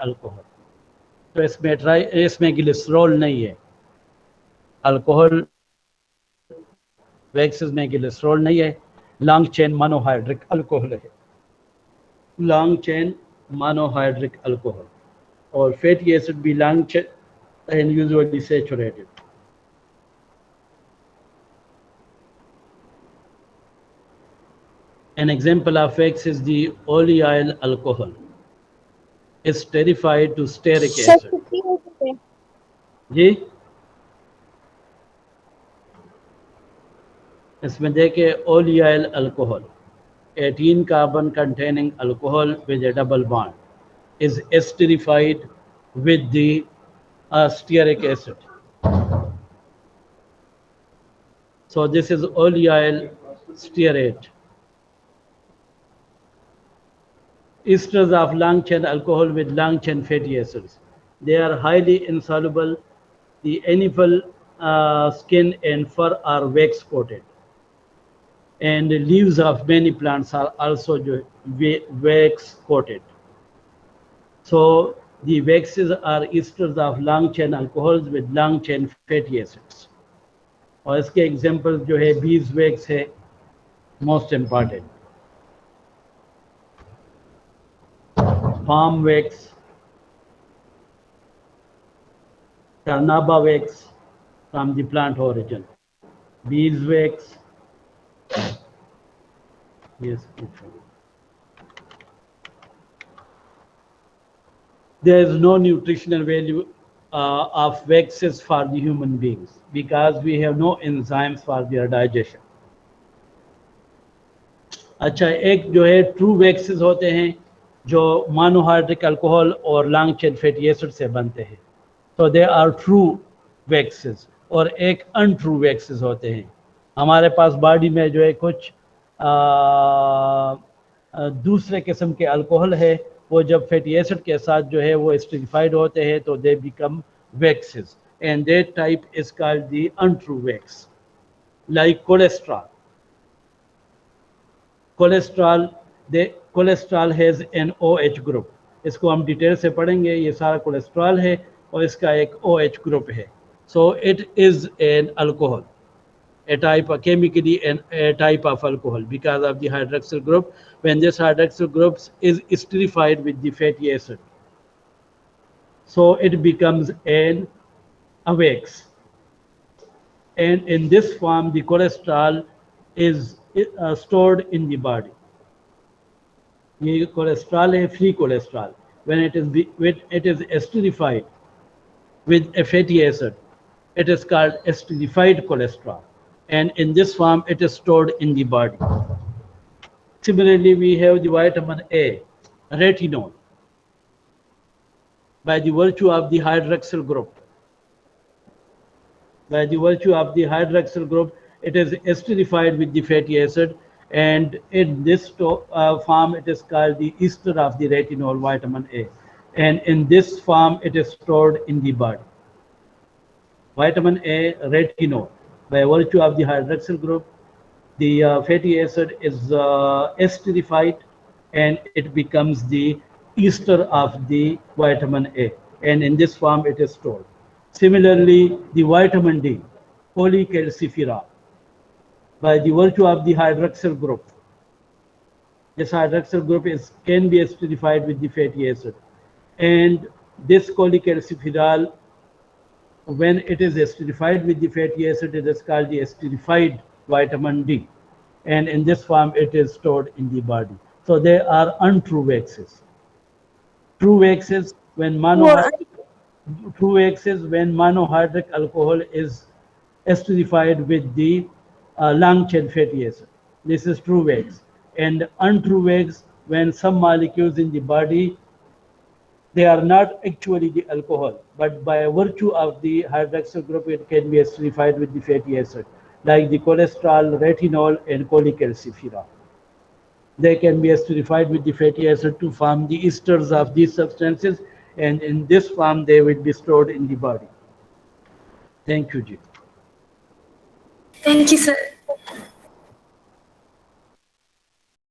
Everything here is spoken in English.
Alcohol. तो इसमें glycerol नहीं है, अल्कोहल वैक्सेस में ग्लिसरॉल नहीं है, लॉन्ग चेन मोनोहाइड्रिक अल्कोहल है, लॉन्ग चेन मोनोहाइड्रिक अल्कोहल। और फैटी एसिड भी long chain and usually saturated. An example of X is the oleoyl alcohol. It's terrified to stearic acid. जी इसमें देखे oleoyl alcohol, 18 carbon containing alcohol with a double bond is esterified with the stearic acid. So this is oleoyl stearate. Esters of long chain alcohol with long chain fatty acids. They are highly insoluble. The animal skin and fur are wax coated. And the leaves of many plants are also wax coated. So the waxes are esters of long chain alcohols with long chain fatty acids. और इसके example जो है bees wax है most important, palm wax, carnauba wax from the plant origin, beeswax. Yes, there is no nutritional value of waxes for the human beings because we have no enzymes for their digestion. अच्छा, एक जो है true waxes होते हैं जो monohydric alcohol और long chain fatty acid से बनते हैं, तो दे आर ट्रू वैक्सेस। और एक अनट्रू वैक्सेस होते हैं। हमारे पास बॉडी में जो है कुछ दूसरे किस्म के अल्कोहल है, वो जब फैटी एसिड के साथ जो है वो एस्टरिफाइड होते हैं तो they become waxes, and that type is called the untrue wax. Like cholesterol, cholesterol has an OH group, इसको हम डिटेल से पढ़ेंगे। ये सारा कोलेस्ट्रॉल है और इसका एक OH ग्रुप है। So it is an alcohol, a chemically a type of alcohol because of the hydroxyl group. When this hydroxyl group is esterified with the fatty acid, so it becomes a wax, and in this form the cholesterol is stored in the body. ये cholesterol है, free cholesterol. When it is esterified with a fatty acid, it is called esterified cholesterol, and in this form it is stored in the body. Similarly, we have the vitamin A, retinol, by the virtue of the hydroxyl group. By the virtue of the hydroxyl group, it is esterified with the fatty acid, and in this form it is called the ester of the retinol, vitamin A, and in this form it is stored in the body. Vitamin A, retinol, by virtue of the hydroxyl group, the fatty acid is esterified and it becomes the ester of the vitamin A, and in this form it is stored. Similarly, the vitamin D, cholecalciferol, by the virtue of the hydroxyl group, this hydroxyl group can be esterified with the fatty acid, and this cholecalciferol, when it is esterified with the fatty acid, it is called the esterified vitamin D, and in this form it is stored in the body. So they are untrue waxes. True waxes when monohydric alcohol is esterified with the long chain fatty acid. This is true wax. And untrue wax when some molecules in the body, they are not actually the alcohol, but by virtue of the hydroxyl group, it can be esterified with the fatty acid, like the cholesterol, retinol, and cholecalciferol. They can be esterified with the fatty acid to form the esters of these substances, and in this form, they will be stored in the body. Thank you, Ji. Thank you, sir.